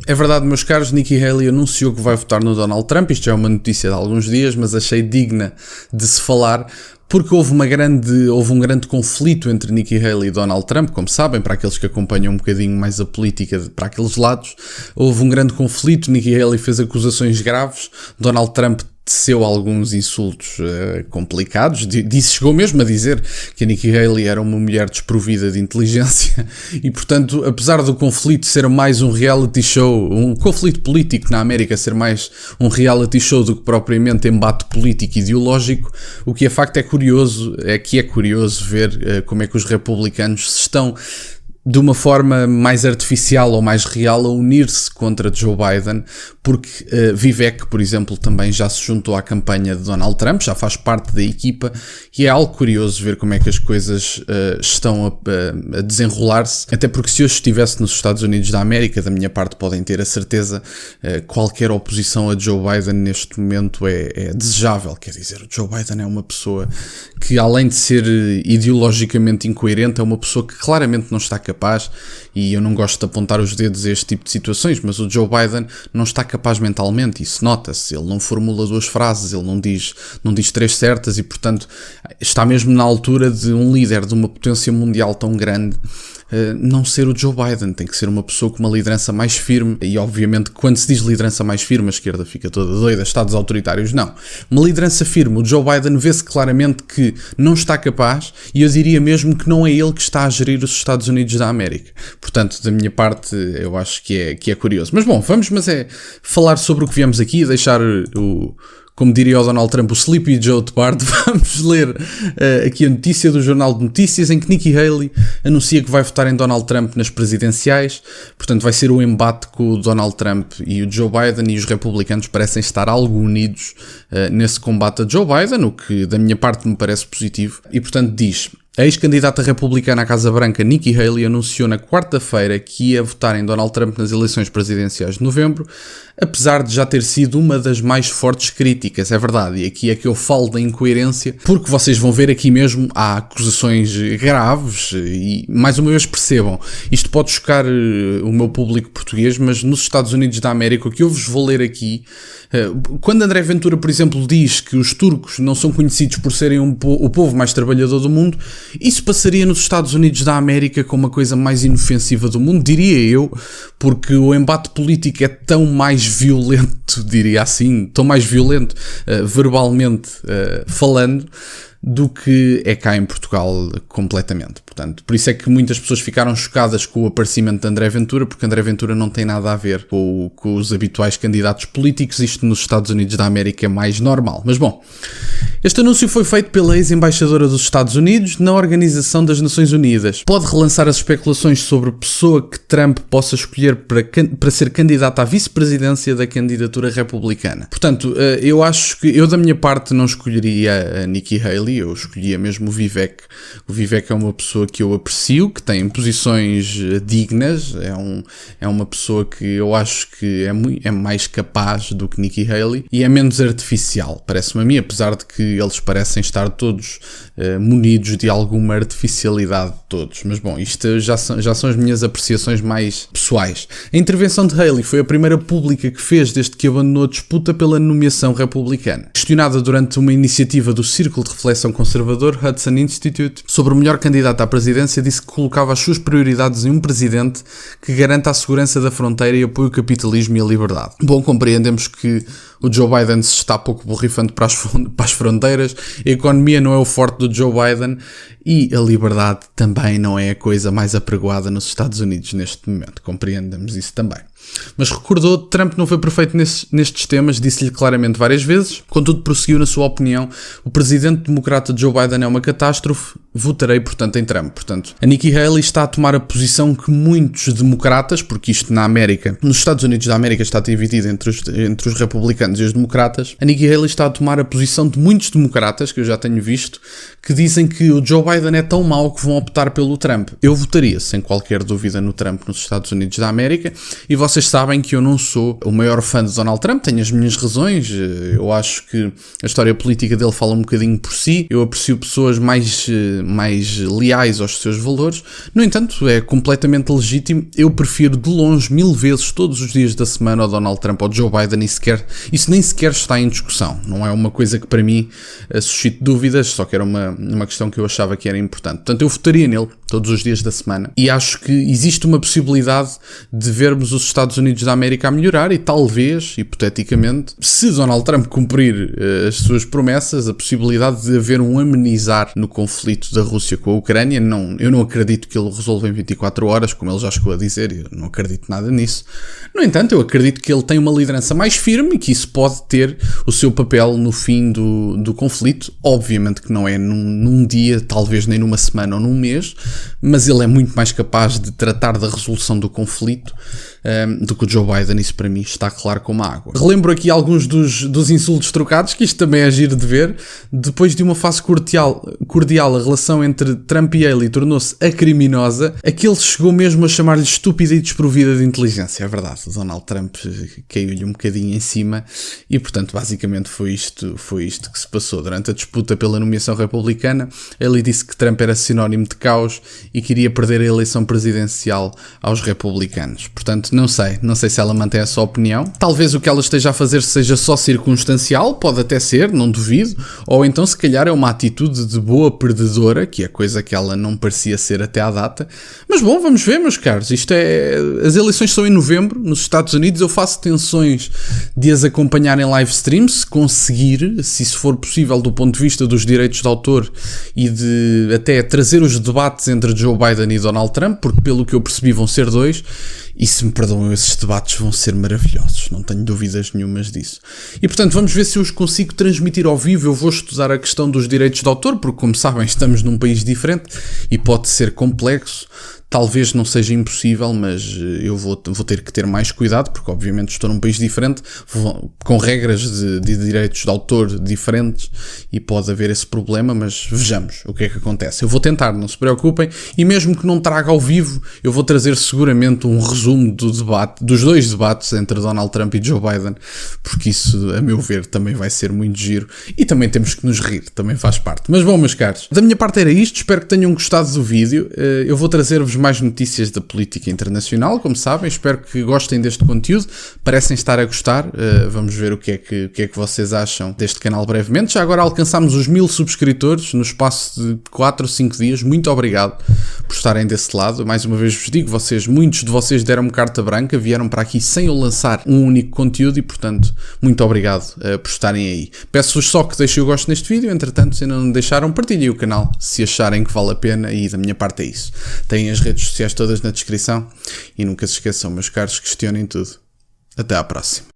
É verdade, meus caros, Nikki Haley anunciou que vai votar no Donald Trump. Isto já é uma notícia de alguns dias, mas achei digna de se falar, porque houve um grande conflito entre Nikki Haley e Donald Trump, como sabem, para aqueles que acompanham um bocadinho mais a política para aqueles lados. Houve um grande conflito, Nikki Haley fez acusações graves, Donald Trump teceu alguns insultos complicados, chegou mesmo a dizer que a Nikki Haley era uma mulher desprovida de inteligência e, portanto, apesar do conflito ser mais um reality show, um conflito político na América ser mais um reality show do que propriamente embate político e ideológico, o que é facto é curioso ver como é que os republicanos se estão de uma forma mais artificial ou mais real a unir-se contra Joe Biden, porque Vivek, por exemplo, também já se juntou à campanha de Donald Trump, já faz parte da equipa, e é algo curioso ver como é que as coisas estão a desenrolar-se, até porque se eu estivesse nos Estados Unidos da América, da minha parte podem ter a certeza, qualquer oposição a Joe Biden neste momento é desejável. Quer dizer, o Joe Biden é uma pessoa que, além de ser ideologicamente incoerente, é uma pessoa que claramente não está capaz, e eu não gosto de apontar os dedos a este tipo de situações, mas o Joe Biden não está capaz mentalmente, isso nota-se, ele não formula duas frases, ele não diz três certas e, portanto, está mesmo na altura de um líder de uma potência mundial tão grande não ser o Joe Biden, tem que ser uma pessoa com uma liderança mais firme, e obviamente quando se diz liderança mais firme a esquerda fica toda doida, estados autoritários não, uma liderança firme. O Joe Biden vê-se claramente que não está capaz, e eu diria mesmo que não é ele que está a gerir os Estados Unidos da América, portanto da minha parte eu acho que é curioso, mas bom, vamos falar sobre o que viemos aqui e deixar como diria o Donald Trump, o Sleepy Joe de parte. Vamos ler aqui a notícia do Jornal de Notícias, em que Nikki Haley anuncia que vai votar em Donald Trump nas presidenciais. Portanto, vai ser o embate com o Donald Trump e o Joe Biden, e os republicanos parecem estar algo unidos nesse combate a Joe Biden, o que da minha parte me parece positivo. E, portanto, diz: a ex-candidata republicana à Casa Branca, Nikki Haley, anunciou na quarta-feira que ia votar em Donald Trump nas eleições presidenciais de novembro, apesar de já ter sido uma das mais fortes críticas. É verdade, e aqui é que eu falo da incoerência, porque vocês vão ver aqui mesmo, há acusações graves, e mais uma vez percebam, isto pode chocar o meu público português, mas nos Estados Unidos da América, o que eu vos vou ler aqui, quando André Ventura, por exemplo, diz que os turcos não são conhecidos por serem o povo mais trabalhador do mundo, isso passaria nos Estados Unidos da América como a coisa mais inofensiva do mundo, diria eu, porque o embate político é tão mais violento, diria assim, tão mais violento verbalmente falando, do que é cá em Portugal completamente. Portanto, por isso é que muitas pessoas ficaram chocadas com o aparecimento de André Ventura, porque André Ventura não tem nada a ver com os habituais candidatos políticos. Isto nos Estados Unidos da América é mais normal. Mas bom, este anúncio foi feito pela ex-embaixadora dos Estados Unidos na Organização das Nações Unidas. Pode relançar as especulações sobre a pessoa que Trump possa escolher para ser candidata à vice-presidência da candidatura republicana. Portanto, eu acho que eu da minha parte não escolheria a Nikki Haley, eu escolhia mesmo o Vivek. O Vivek é uma pessoa que eu aprecio, que tem posições dignas, é uma pessoa que eu acho que é mais capaz do que Nikki Haley e é menos artificial, parece-me a mim, apesar de que eles parecem estar todos munidos de alguma artificialidade todos. Mas bom, isto já são as minhas apreciações mais pessoais. A intervenção de Haley foi a primeira pública que fez desde que abandonou a disputa pela nomeação republicana. Questionada durante uma iniciativa do Círculo de Reflexão Conservador Hudson Institute sobre o melhor candidato à presidência, disse que colocava as suas prioridades em um presidente que garanta a segurança da fronteira e apoie o capitalismo e a liberdade. Bom, compreendemos que o Joe Biden se está pouco borrifando para as fronteiras, a economia não é o forte do Joe Biden e a liberdade também não é a coisa mais apregoada nos Estados Unidos neste momento, compreendemos isso também. Mas recordou, Trump não foi perfeito nestes temas, disse-lhe claramente várias vezes, contudo prosseguiu na sua opinião: o presidente democrata Joe Biden é uma catástrofe, votarei portanto em Trump. Portanto, a Nikki Haley está a tomar a posição que muitos democratas, porque isto na América, nos Estados Unidos da América está dividido entre os republicanos e os democratas, a Nikki Haley está a tomar a posição de muitos democratas, que eu já tenho visto, que dizem que o Joe Biden é tão mau que vão optar pelo Trump. Eu votaria sem qualquer dúvida no Trump nos Estados Unidos da América, e vocês sabem que eu não sou o maior fã de Donald Trump, tenho as minhas razões, eu acho que a história política dele fala um bocadinho por si, eu aprecio pessoas mais mais leais aos seus valores. No entanto, é completamente legítimo. Eu prefiro de longe 1000 vezes todos os dias da semana ao Donald Trump ou Joe Biden, e isso nem sequer está em discussão. Não é uma coisa que para mim suscite dúvidas, só que era uma questão que eu achava que era importante. Portanto, eu votaria nele todos os dias da semana, e acho que existe uma possibilidade de vermos os Estados Unidos da América a melhorar, e talvez, hipoteticamente, se Donald Trump cumprir as suas promessas, a possibilidade de haver um amenizar no conflito da Rússia com a Ucrânia. Eu não acredito que ele resolva em 24 horas, como ele já chegou a dizer, eu não acredito nada nisso. No entanto, eu acredito que ele tem uma liderança mais firme e que isso pode ter o seu papel no fim do conflito. Obviamente que não é num dia, talvez nem numa semana ou num mês, mas ele é muito mais capaz de tratar da resolução do conflito do que o Joe Biden. Isso para mim está claro como a água. Relembro aqui alguns dos insultos trocados, que isto também é giro de ver. Depois de uma fase cordial, a relação entre Trump e Haley tornou-se acriminosa. Aquele chegou mesmo a chamar-lhe estúpida e desprovida de inteligência. É verdade, o Donald Trump caiu-lhe um bocadinho em cima e, portanto, basicamente foi isto que se passou. Durante a disputa pela nomeação republicana, Haley disse que Trump era sinónimo de caos e queria perder a eleição presidencial aos republicanos. Portanto, não sei se ela mantém essa opinião. Talvez o que ela esteja a fazer seja só circunstancial, pode até ser, não duvido, ou então se calhar é uma atitude de boa perdedora, que é coisa que ela não parecia ser até à data. Mas bom, vamos ver, meus caros. As eleições são em novembro nos Estados Unidos. Eu faço tensões de as acompanhar em live stream, se conseguir, se isso for possível do ponto de vista dos direitos de autor, e de até trazer os debates entre Joe Biden e Donald Trump, porque pelo que eu percebi vão ser 2, e se me perdoam, esses debates vão ser maravilhosos, não tenho dúvidas nenhumas disso. E portanto vamos ver se eu os consigo transmitir ao vivo. Eu vou estudar a questão dos direitos de autor, porque como sabem estamos num país diferente e pode ser complexo. Talvez não seja impossível, mas eu vou ter que ter mais cuidado, porque obviamente estou num país diferente, com regras de direitos de autor diferentes, e pode haver esse problema, mas vejamos o que é que acontece. Eu vou tentar, não se preocupem, e mesmo que não traga ao vivo, eu vou trazer seguramente um resumo dos 2 debates entre Donald Trump e Joe Biden, porque isso, a meu ver, também vai ser muito giro, e também temos que nos rir, também faz parte. Mas bom, meus caros, da minha parte era isto, espero que tenham gostado do vídeo. Eu vou trazer-vos mais notícias da política internacional, como sabem. Espero que gostem deste conteúdo, parecem estar a gostar. Vamos ver o que é que vocês acham deste canal brevemente. Já agora alcançámos os 1000 subscritores no espaço de 4 ou 5 dias. Muito obrigado por estarem desse lado. Mais uma vez vos digo, muitos de vocês deram-me carta branca, vieram para aqui sem eu lançar um único conteúdo e, portanto, muito obrigado por estarem aí. Peço-vos só que deixem o gosto neste vídeo. Entretanto, se ainda não deixaram, partilhem o canal se acharem que vale a pena, e da minha parte é isso. Têm as redes sociais todas na descrição e nunca se esqueçam, meus caros, questionem tudo. Até à próxima.